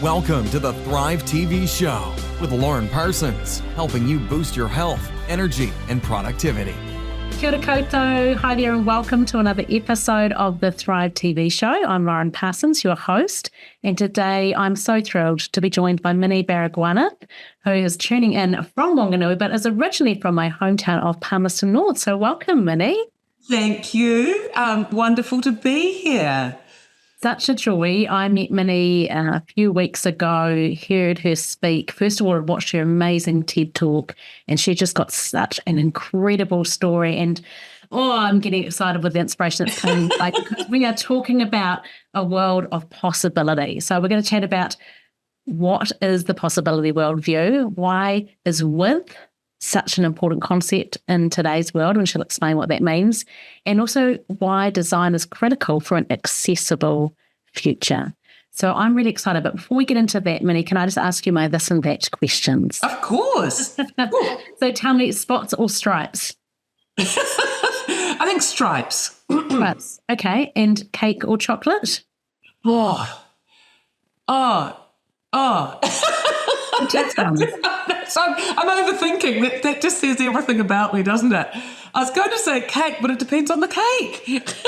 Welcome to the Thrive TV Show with Lauren Parsons, helping you boost your health, energy, and productivity. Kia ora koutou. Hi there and welcome to another episode of the Thrive TV Show. I'm Lauren Parsons, your host, and today I'm so thrilled to be joined by Minnie Baragwanath, who is tuning in from Wanganui, but is originally from my hometown of Palmerston North. So welcome, Minnie. Thank you. Wonderful to be here. Such a joy. I met Minnie a few weeks ago, heard her speak. First of all, I watched her amazing TED Talk, and she just got such an incredible story. And, I'm getting excited with the inspiration that's coming because we are talking about a world of possibility. So we're going to chat about what is the possibility worldview, why is with such an important concept in today's world, and she'll explain what that means, and also why design is critical for an accessible future. So I'm really excited. But before we get into that, Minnie, can I just ask you my this and that questions? Of course. So tell me, spots or stripes? I think stripes. Stripes. Okay. And cake or chocolate? Oh. I'm overthinking. That just says everything about me, doesn't it? I was going to say cake, but it depends on the cake.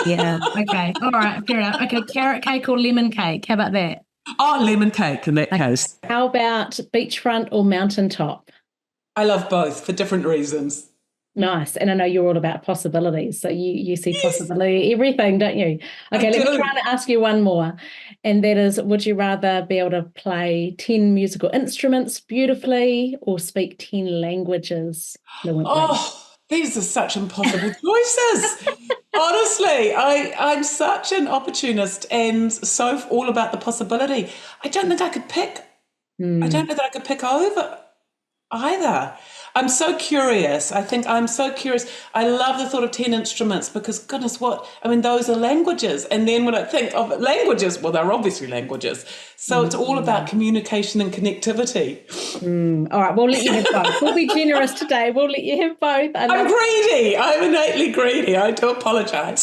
Yeah, okay. All right, fair enough. Okay, carrot cake or lemon cake? How about that? Oh, lemon cake in that case. How about beachfront or mountaintop? I love both for different reasons. Nice. And I know you're all about possibilities. So you see possibility in everything, don't you? Okay, let me try to ask you one more. And that is, would you rather be able to play 10 musical instruments beautifully or speak 10 languages fluently? Oh, these are such impossible choices. Honestly, I'm such an opportunist and so all about the possibility. I don't think I could pick. I don't know that I could pick over either. I'm so curious. I'm so curious. I love the thought of 10 instruments because, goodness, those are languages. And then when I think of languages, well, they're obviously languages. So it's all about communication and connectivity. All right, we'll let you have both. We'll be generous today. We'll let you have both. I'm greedy. I'm innately greedy. I do apologise.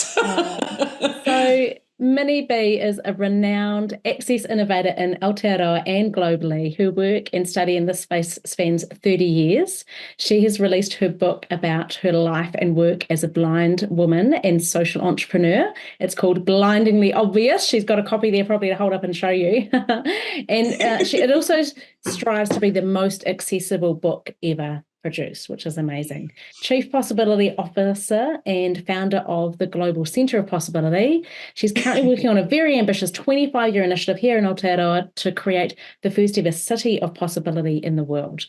So Minnie B is a renowned access innovator in Aotearoa and globally who work and study in this space spans 30 years. She has released her book about her life and work as a blind woman and social entrepreneur. It's called Blindingly Obvious. She's got a copy there probably to hold up and show you. And it also strives to be the most accessible book ever produced, which is amazing. Chief Possibility Officer and founder of the Global Centre of Possibility. She's currently working on a very ambitious 25-year initiative here in Aotearoa to create the first ever city of possibility in the world.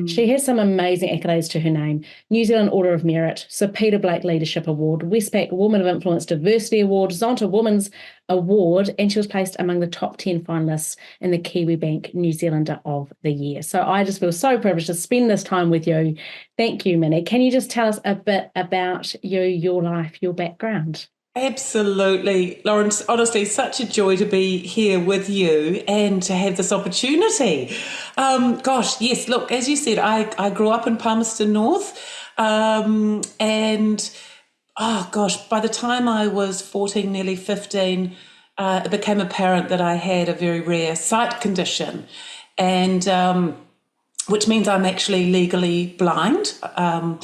She has some amazing accolades to her name: New Zealand Order of Merit, Sir Peter Blake Leadership Award, Westpac Woman of Influence Diversity Award, Zonta Women's Award, and she was placed among the top 10 finalists in the Kiwi Bank New Zealander of the Year. So I just feel so privileged to spend this time with you. Thank you, Minnie. Can you just tell us a bit about you, your life, your background? Absolutely, Lawrence. Honestly, such a joy to be here with you and to have this opportunity. Yes, look, as you said, I grew up in Palmerston North and by the time I was 14, nearly 15, it became apparent that I had a very rare sight condition, and which means I'm actually legally blind. And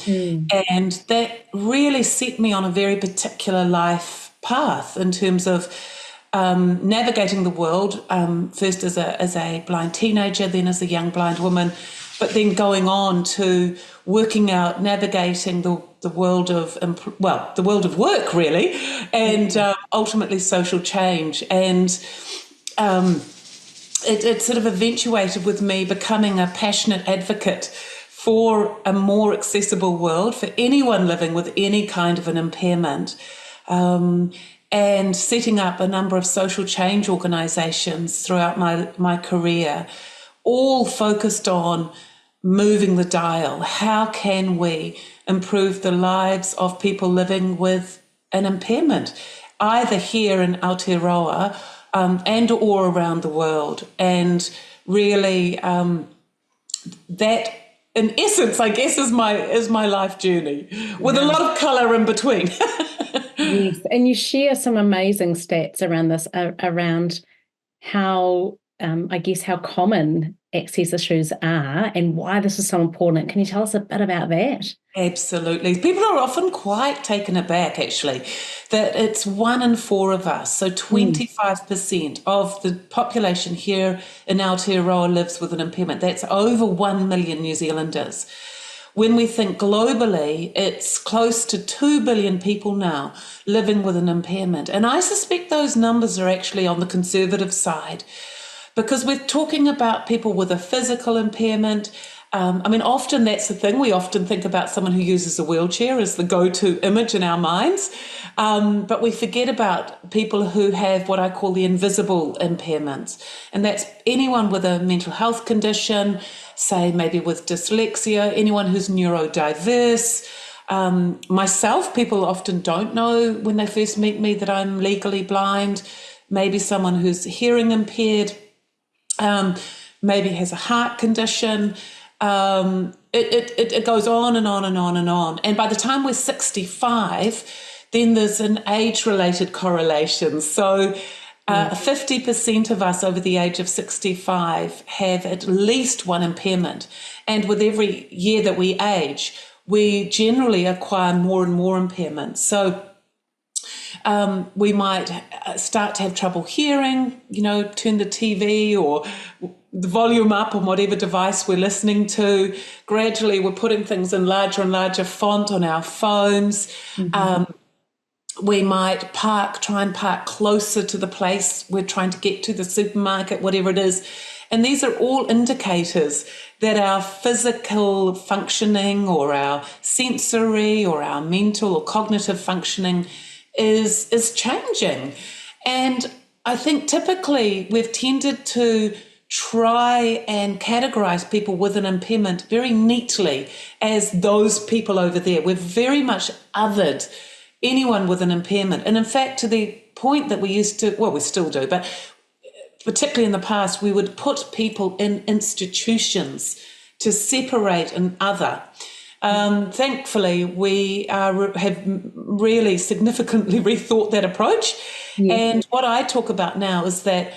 that really set me on a very particular life path in terms of navigating the world, first as a blind teenager, then as a young blind woman, but then going on to working out, navigating the world of the world of work, really, and ultimately social change. And it sort of eventuated with me becoming a passionate advocate for a more accessible world for anyone living with any kind of an impairment, and setting up a number of social change organisations throughout my career, all focused on moving the dial. How can we improve the lives of people living with an impairment, either here in Aotearoa and or around the world? And really that, in essence, I guess, is my life journey, with a lot of colour in between. Yes, and you share some amazing stats around this, around how I guess, how common access issues are and why this is so important. Can you tell us a bit about that? Absolutely. People are often quite taken aback, actually, that it's 1 in 4 of us. So 25% of the population here in Aotearoa lives with an impairment. That's over 1 million New Zealanders. When we think globally, it's close to 2 billion people now living with an impairment. And I suspect those numbers are actually on the conservative side, because we're talking about people with a physical impairment. Often that's the thing. We often think about someone who uses a wheelchair as the go-to image in our minds. But we forget about people who have what I call the invisible impairments. And that's anyone with a mental health condition, say maybe with dyslexia, anyone who's neurodiverse. Myself, people often don't know when they first meet me that I'm legally blind. Maybe someone who's hearing impaired, maybe has a heart condition. It goes on and on and on and on. And by the time we're 65, then there's an age-related correlation. So 50% of us over the age of 65 have at least one impairment. And with every year that we age, we generally acquire more and more impairments. So we might start to have trouble hearing, turn the TV or the volume up on whatever device we're listening to. Gradually, we're putting things in larger and larger font on our phones. We might try and park closer to the place we're trying to get to, the supermarket, whatever it is. And these are all indicators that our physical functioning or our sensory or our mental or cognitive functioning is changing. And I think typically we've tended to try and categorize people with an impairment very neatly as those people over there. We've very much othered anyone with an impairment. And in fact, to the point that we used to, well, we still do, but particularly in the past, we would put people in institutions to separate and other. Thankfully, we have really significantly rethought that approach. Yeah. And what I talk about now is that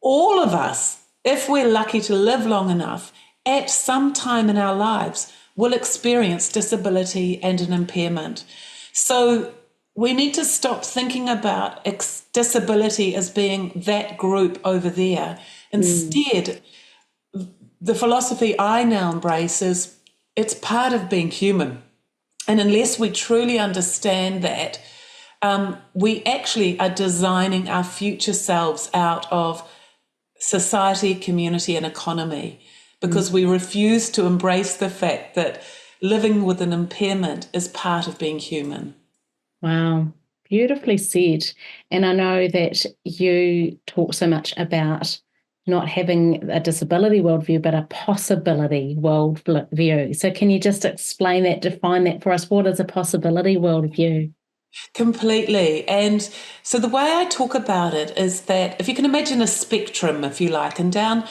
all of us, if we're lucky to live long enough, at some time in our lives, will experience disability and an impairment. So we need to stop thinking about disability as being that group over there. Instead, the philosophy I now embrace is it's part of being human. And unless we truly understand that, we actually are designing our future selves out of society, community, and economy, because we refuse to embrace the fact that living with an impairment is part of being human. Wow, beautifully said. And I know that you talk so much about not having a disability worldview, but a possibility worldview. So can you just explain that, define that for us? What is a possibility worldview? Completely. And so the way I talk about it is that if you can imagine a spectrum, if you like, and down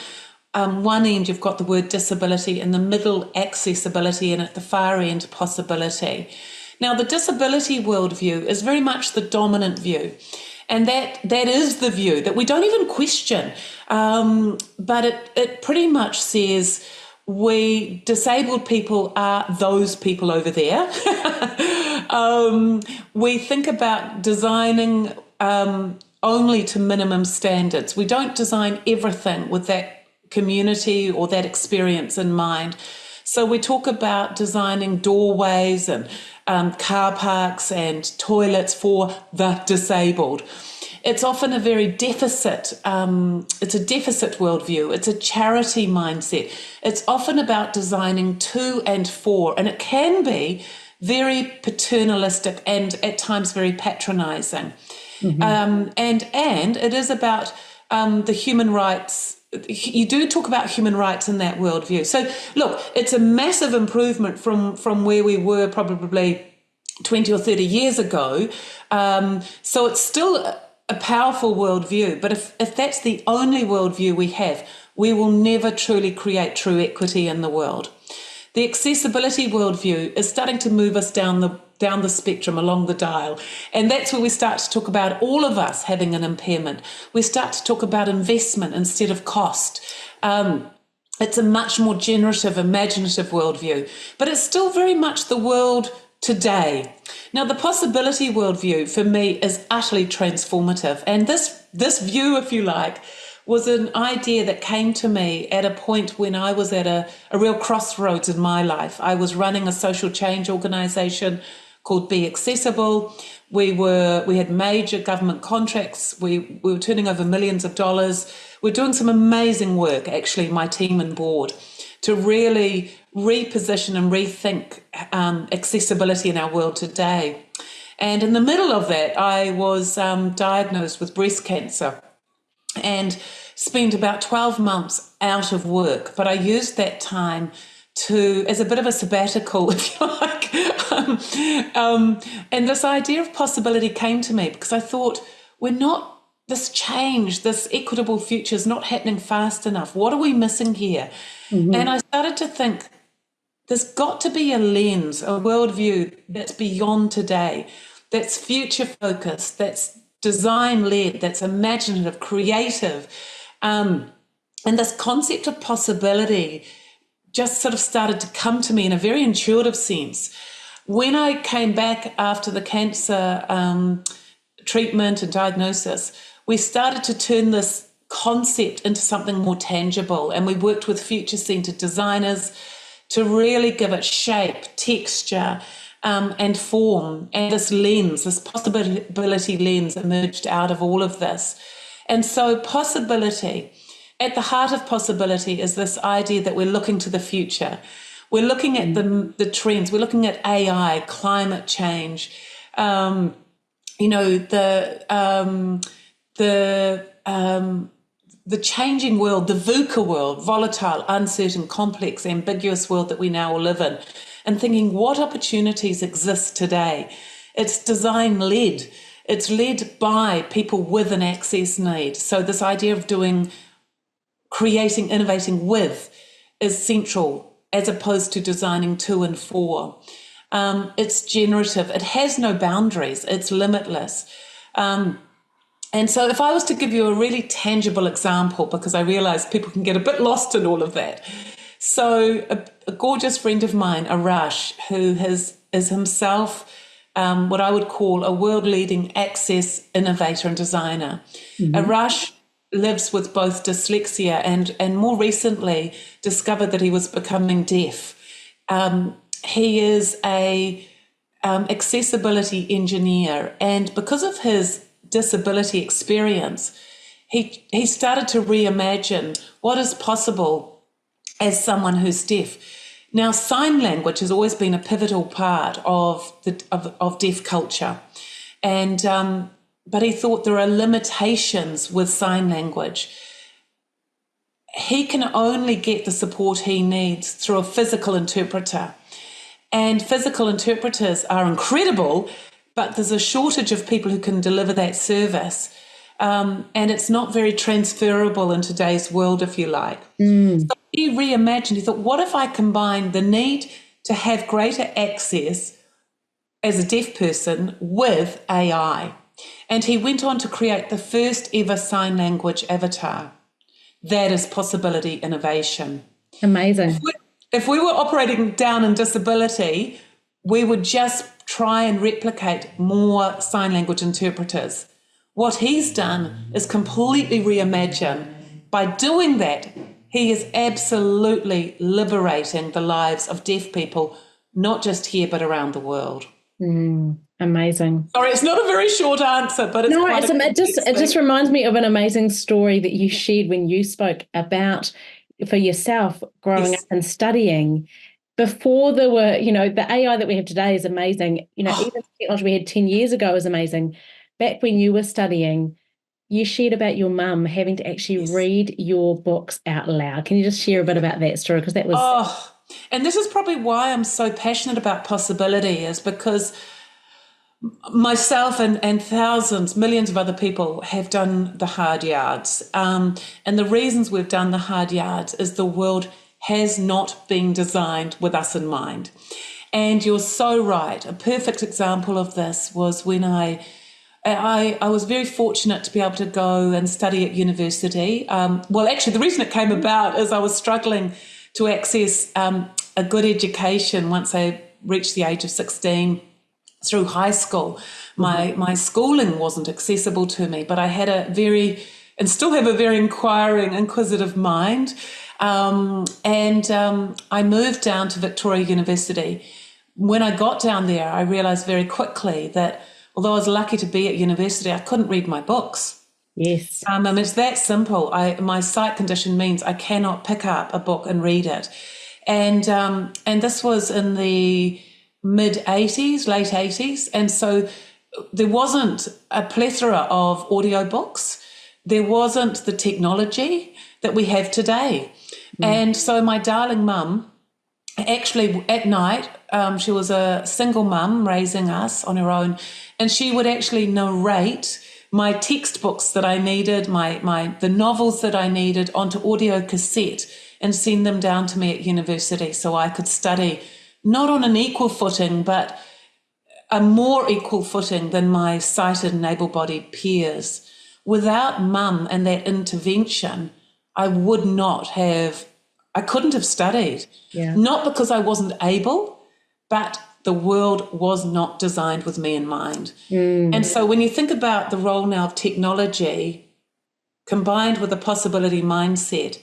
one end you've got the word disability, in the middle accessibility, and at the far end possibility. Now, the disability worldview is very much the dominant view. And that is the view that we don't even question. But it pretty much says we disabled people are those people over there. We think about designing only to minimum standards. We don't design everything with that community or that experience in mind. So we talk about designing doorways and car parks and toilets for the disabled. It's often a very deficit, it's a deficit worldview. It's a charity mindset. It's often about designing to and for, and it can be very paternalistic and at times very patronizing. And it is about the human rights. You do talk about human rights in that worldview. So look, it's a massive improvement from where we were probably 20 or 30 years ago. So it's still a powerful worldview. But if that's the only worldview we have, we will never truly create true equity in the world. The accessibility worldview is starting to move us down the down the spectrum, along the dial. And that's where we start to talk about all of us having an impairment. We start to talk about investment instead of cost. It's a much more generative, imaginative worldview, but it's still very much the world today. Now, the possibility worldview for me is utterly transformative. And this view, if you like, was an idea that came to me at a point when I was at a real crossroads in my life. I was running a social change organisation called Be Accessible. We had major government contracts. We were turning over millions of dollars. We're doing some amazing work, actually, my team and board, to really reposition and rethink accessibility in our world today. And in the middle of that, I was diagnosed with breast cancer and spent about 12 months out of work. But I used that time as a bit of a sabbatical, if you like. And this idea of possibility came to me because I thought, this change, this equitable future is not happening fast enough. What are we missing here? Mm-hmm. And I started to think, there's got to be a lens, a worldview that's beyond today, that's future focused, that's design-led, that's imaginative, creative. And this concept of possibility just sort of started to come to me in a very intuitive sense. When I came back after the cancer treatment and diagnosis, we started to turn this concept into something more tangible, and we worked with future-centered designers to really give it shape, texture, and form. And this lens, this possibility lens, emerged out of all of this. And so possibility, at the heart of possibility is this idea that we're looking to the future. We're looking at the trends. We're looking at AI, climate change, the changing world, the VUCA world, volatile, uncertain, complex, ambiguous world that we now all live in, and thinking what opportunities exist today. It's design-led. It's led by people with an access need. So this idea of creating, innovating with is central as opposed to designing to and for. It's generative. It has no boundaries. It's limitless. And so if I was to give you a really tangible example, because I realize people can get a bit lost in all of that. So a gorgeous friend of mine, Arash, who is himself what I would call a world-leading access innovator and designer. Mm-hmm. Arash lives with both dyslexia and more recently discovered that he was becoming deaf. He is a accessibility engineer, and because of his disability experience, he started to reimagine what is possible as someone who's deaf. Now, sign language has always been a pivotal part of deaf culture, and but he thought there are limitations with sign language. He can only get the support he needs through a physical interpreter, and physical interpreters are incredible, but there's a shortage of people who can deliver that service. And it's not very transferable in today's world, if you like. So he reimagined, he thought, what if I combine the need to have greater access as a deaf person with AI? And he went on to create the first ever sign language avatar. That is possibility innovation. Amazing. If we were operating down in disability, we would just try and replicate more sign language interpreters. What he's done is completely reimagine. By doing that, he is absolutely liberating the lives of deaf people, not just here, but around the world. Amazing. Sorry, it's not a very short answer, but it's it just reminds me of an amazing story that you shared when you spoke about for yourself growing up and studying. Before there were, the AI that we have today is amazing. Even the technology we had 10 years ago is amazing. Back when you were studying, you shared about your mum having to actually read your books out loud. Can you just share a bit about that story? Because that was... and this is probably why I'm so passionate about possibility, is because myself and thousands, millions of other people have done the hard yards. And the reasons we've done the hard yards is the world has not been designed with us in mind. And you're so right. A perfect example of this was when I was very fortunate to be able to go and study at university. Well, actually, the reason it came about is I was struggling to access a good education once I reached the age of 16 through high school. My schooling wasn't accessible to me, but I had and still have a very inquiring, inquisitive mind. I moved down to Victoria University. When I got down there, I realised very quickly that although I was lucky to be at university, I couldn't read my books. Yes. It's that simple. My sight condition means I cannot pick up a book and read it. And this was in the mid-'80s, late 80s. And so there wasn't a plethora of audiobooks. There wasn't the technology that we have today. And so my darling mum, actually at night, she was a single mum raising us on her own, and she would actually narrate my textbooks that I needed, the novels that I needed onto audio cassette and send them down to me at university so I could study not on an equal footing, but a more equal footing than my sighted and able-bodied peers. Without mum and that intervention, I couldn't have studied. Yeah. Not because I wasn't able, but the world was not designed with me in mind. And so when you think about the role now of technology combined with a possibility mindset,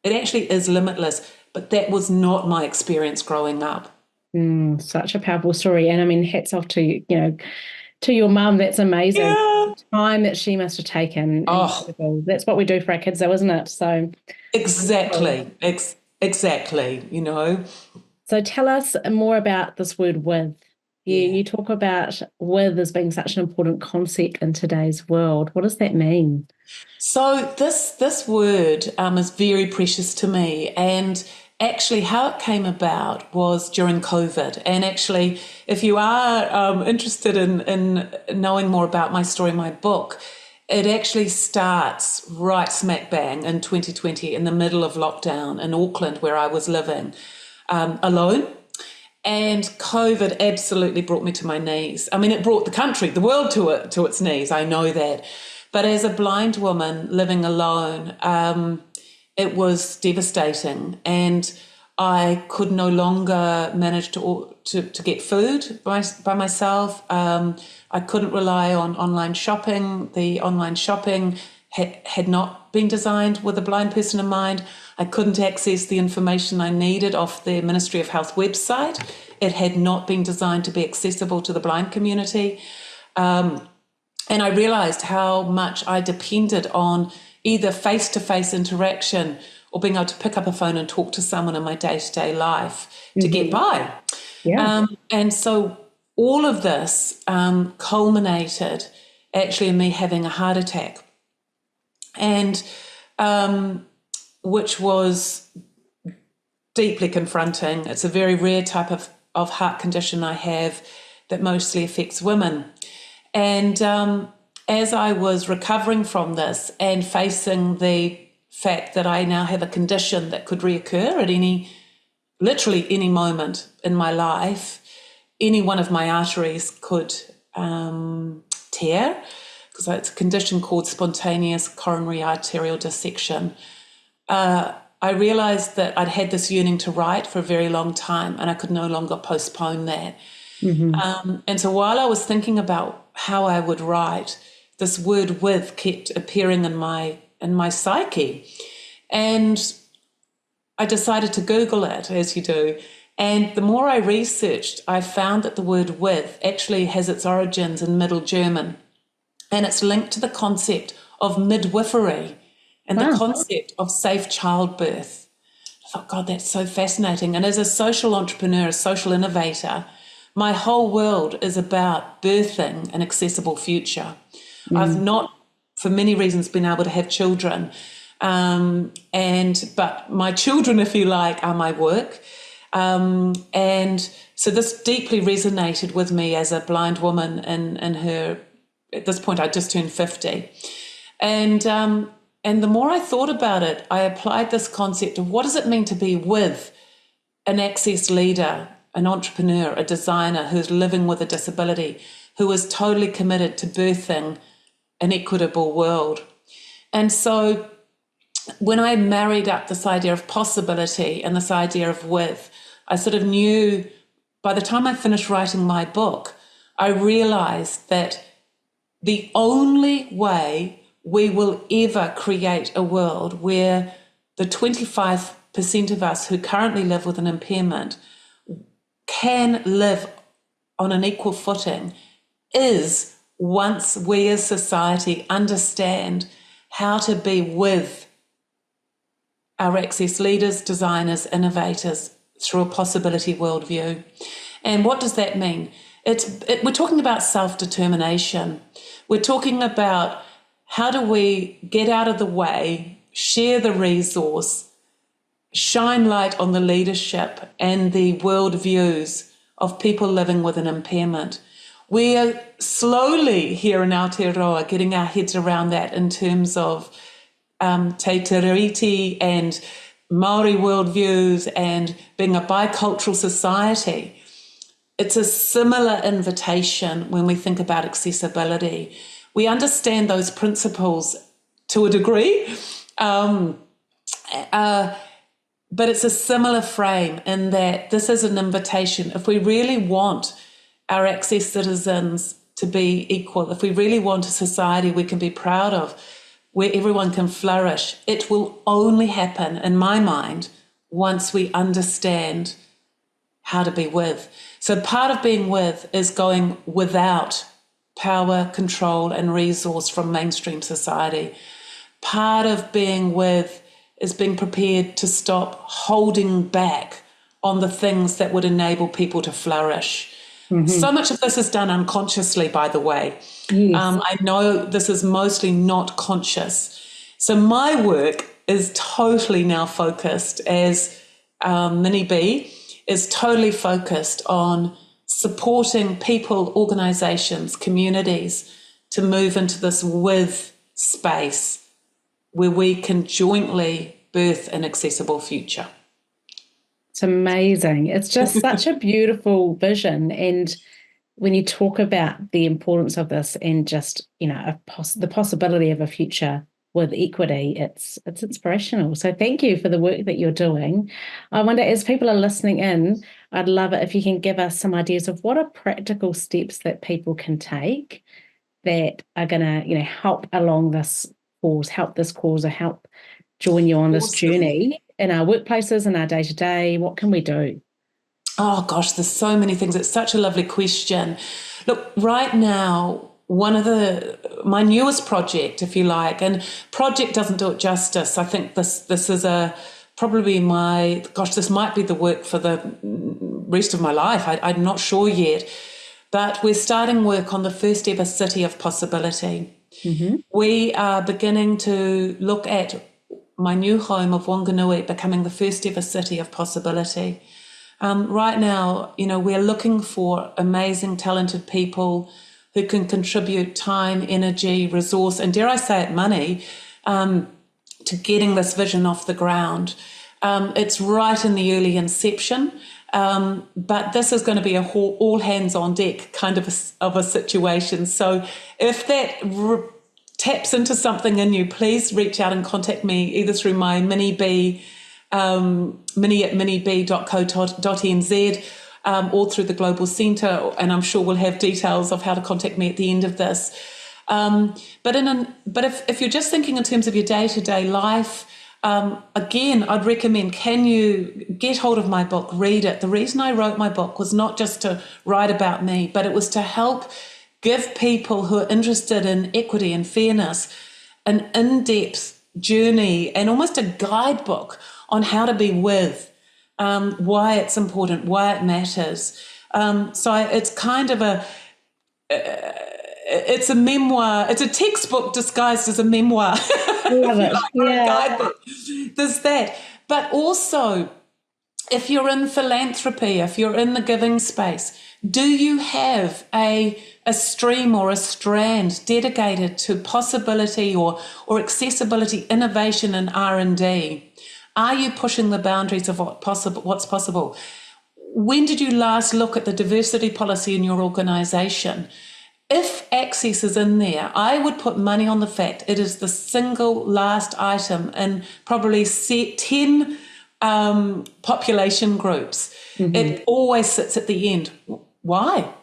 it actually is limitless. But that was not my experience growing up. Such a powerful story. And I mean, hats off to, to your mum. That's amazing. Yeah. The time that she must have taken. Oh. That's what we do for our kids though, isn't it? So Exactly. Exactly, So tell us more about this word with. You talk about with as being such an important concept in today's world. What does that mean? So this word is very precious to me, and actually how it came about was during COVID. And actually, if you are interested in knowing more about my story, my book, it actually starts right smack bang in 2020 in the middle of lockdown in Auckland, where I was living alone. And COVID absolutely brought me to my knees. I mean, it brought the country, the world to its knees. I know that. But as a blind woman living alone, it was devastating. And I could no longer manage to get food by myself. I couldn't rely on online shopping. The online shopping had not been designed with a blind person in mind. I couldn't access the information I needed off the Ministry of Health website. It had not been designed to be accessible to the blind community. And I realised how much I depended on either face-to-face interaction or being able to pick up a phone and talk to someone in my day-to-day life to get by. Yeah. And so all of this culminated actually in me having a heart attack, and which was deeply confronting. It's a very rare type of heart condition I have that mostly affects women. And as I was recovering from this and facing the fact that I now have a condition that could reoccur at literally any moment in my life, any one of my arteries could tear, because it's a condition called spontaneous coronary arterial dissection. I realised that I'd had this yearning to write for a very long time, and I could no longer postpone that. And so while I was thinking about how I would write, this word with kept appearing in my psyche. And I decided to Google it, as you do. And the more I researched, I found that the word with actually has its origins in Middle German. And it's linked to the concept of midwifery and the concept of safe childbirth. I thought, God, that's so fascinating. And as a social entrepreneur, a social innovator, my whole world is about birthing an accessible future. I've not, for many reasons, been able to have children. But my children, if you like, are my work. And so this deeply resonated with me as a blind woman in her, at this point, I just turned 50. And the more I thought about it, I applied this concept of what does it mean to be with an access leader an entrepreneur, a designer who's living with a disability, who is totally committed to birthing an equitable world. And so when I married up this idea of possibility and this idea of width, I sort of knew by the time I finished writing my book, I realized that the only way we will ever create a world where the 25% of us who currently live with an impairment can live on an equal footing is once we as society understand how to be with our access leaders, designers, innovators through a possibility worldview. And what does that mean? We're talking about self-determination. We're talking about how do we get out of the way, share the resource, shine light on the leadership and the worldviews of people living with an impairment. We are slowly here in Aotearoa getting our heads around that in terms of te tiriti and Māori worldviews and being a bicultural society. It's a similar invitation when we think about accessibility. We understand those principles to a degree, but it's a similar frame in that this is an invitation. If we really want our access citizens to be equal, if we really want a society we can be proud of, where everyone can flourish, it will only happen, in my mind, once we understand how to be with. So part of being with is going without power, control, and resource from mainstream society. Part of being with is being prepared to stop holding back on the things that would enable people to flourish. Mm-hmm. So much of this is done unconsciously, by the way. Yes. I know this is mostly not conscious. So my work is totally now focused, as Minnie B is totally focused on supporting people, organisations, communities to move into this with space where we can jointly birth an accessible future. It's amazing. It's just such a beautiful vision. And when you talk about the importance of this and just, the possibility of a future with equity, it's inspirational. So thank you for the work that you're doing. I wonder, as people are listening in, I'd love it if you can give us some ideas of what are practical steps that people can take that are going to, help along this cause or help join you on this journey in our workplaces, in our day-to-day. What can we do? Oh, gosh, there's so many things. It's such a lovely question. Look, right now, my newest project, if you like, and project doesn't do it justice. I think this is this might be the work for the rest of my life. I'm not sure yet. But we're starting work on the first ever City of Possibility. Mm-hmm. We are beginning to look at my new home of Wanganui becoming the first ever City of Possibility. Right now, we're looking for amazing, talented people who can contribute time, energy, resource, and dare I say it, money, to getting this vision off the ground. It's right in the early inception, but this is going to be a all hands on deck kind of a situation. So if that taps into something in you, please reach out and contact me either through my Minnie B, minnie@minnieb.co.nz, or through the Global Centre, and I'm sure we'll have details of how to contact me at the end of this. But if you're just thinking in terms of your day-to-day life, again, I'd recommend, can you get hold of my book, read it. The reason I wrote my book was not just to write about me, but it was to help give people who are interested in equity and fairness an in-depth journey and almost a guidebook on how to be with, why it's important, why it matters. So it's kind of it's a memoir. It's a textbook disguised as a memoir. Love it. Or a guidebook. There's that. But also, if you're in philanthropy, if you're in the giving space, do you have a stream or a strand dedicated to possibility or accessibility, innovation and R&D? Are you pushing the boundaries of what's possible? when did you last look at the diversity policy in your organisation? If access is in there, I would put money on the fact it is the single last item in probably 10 population groups. Mm-hmm. It always sits at the end. Why?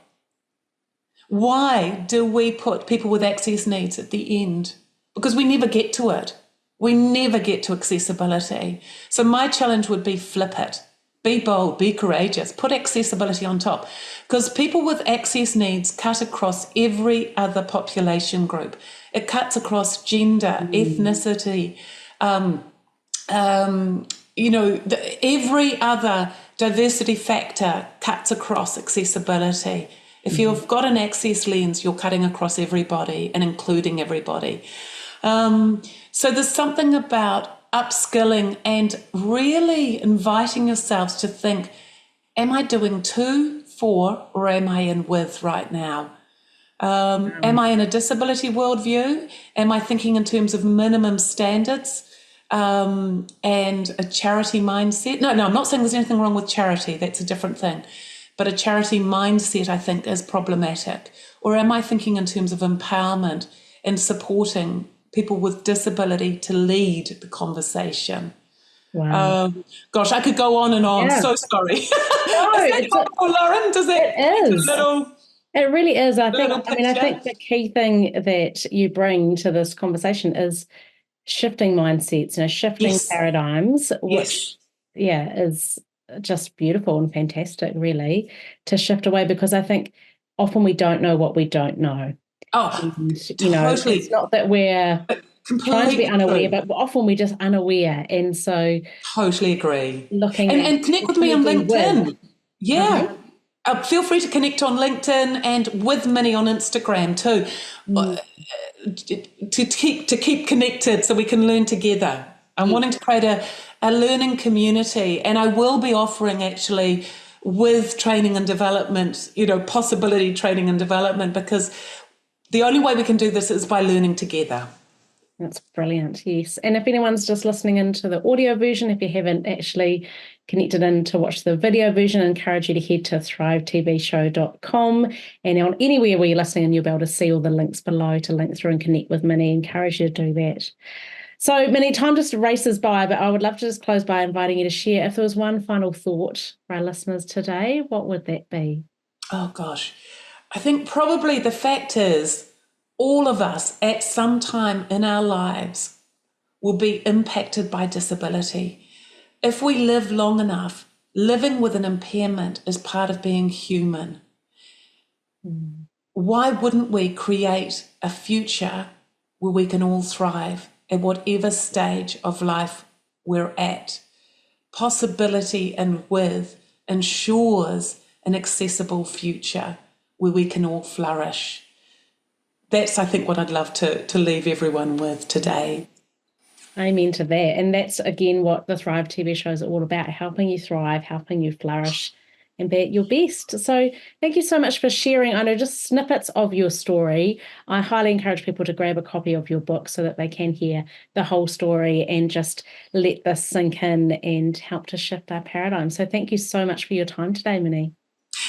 Why do we put people with access needs at the end? Because we never get to it. We never get to accessibility. So my challenge would be flip it. Be bold, be courageous, put accessibility on top. Because people with access needs cut across every other population group. It cuts across gender, ethnicity, every other diversity factor cuts across accessibility. If you've got an access lens, you're cutting across everybody and including everybody. So there's something about upskilling and really inviting yourselves to think, am I doing to, for, or am I in with right now? Am I in a disability worldview? Am I thinking in terms of minimum standards and a charity mindset? No, I'm not saying there's anything wrong with charity. That's a different thing. But a charity mindset, I think, is problematic. Or am I thinking in terms of empowerment and supporting people with disability to lead the conversation? Wow. Gosh, I could go on and on. Yeah. So sorry. No, is that helpful, Lauren? Does that? It is. It really is. I think the key thing that you bring to this conversation is shifting mindsets, shifting paradigms, which is just beautiful and fantastic, really, to shift away, because I think often we don't know what we don't know. Totally. It's not that we're trying to be unaware, but often we're just unaware. And so totally agree. Looking and connect with me on LinkedIn. Yeah. Feel free to connect on LinkedIn and with Minnie on Instagram too, to keep connected so we can learn together. I'm wanting to create a learning community, and I will be offering actually with training and development, possibility training and development, because the only way we can do this is by learning together. That's brilliant, yes. And if anyone's just listening into the audio version, if you haven't actually connected in to watch the video version, I encourage you to head to thrivetvshow.com, and on anywhere where you're listening, and you'll be able to see all the links below to link through and connect with Minnie. I encourage you to do that. So, Minnie, time just races by, but I would love to just close by inviting you to share, if there was one final thought for our listeners today, what would that be? Oh, gosh. I think probably the fact is all of us at some time in our lives will be impacted by disability. If we live long enough, living with an impairment is part of being human. Why wouldn't we create a future where we can all thrive at whatever stage of life we're at? Possibility and with ensures an accessible future where we can all flourish. That's, I think, what I'd love to leave everyone with today. Amen to that. And that's, again, what the Thrive TV show is all about, helping you thrive, helping you flourish and be at your best. So thank you so much for sharing. I know just snippets of your story. I highly encourage people to grab a copy of your book so that they can hear the whole story and just let this sink in and help to shift our paradigm. So thank you so much for your time today, Minnie.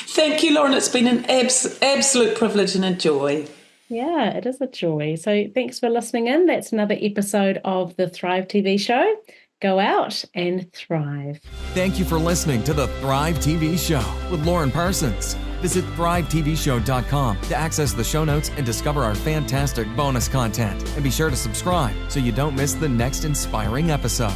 Thank you, Lauren. It's been an absolute privilege and a joy. Yeah, it is a joy. So thanks for listening in. That's another episode of the Thrive TV show. Go out and thrive. Thank you for listening to the Thrive TV show with Lauren Parsons. Visit thrivetvshow.com to access the show notes and discover our fantastic bonus content. And be sure to subscribe so you don't miss the next inspiring episode.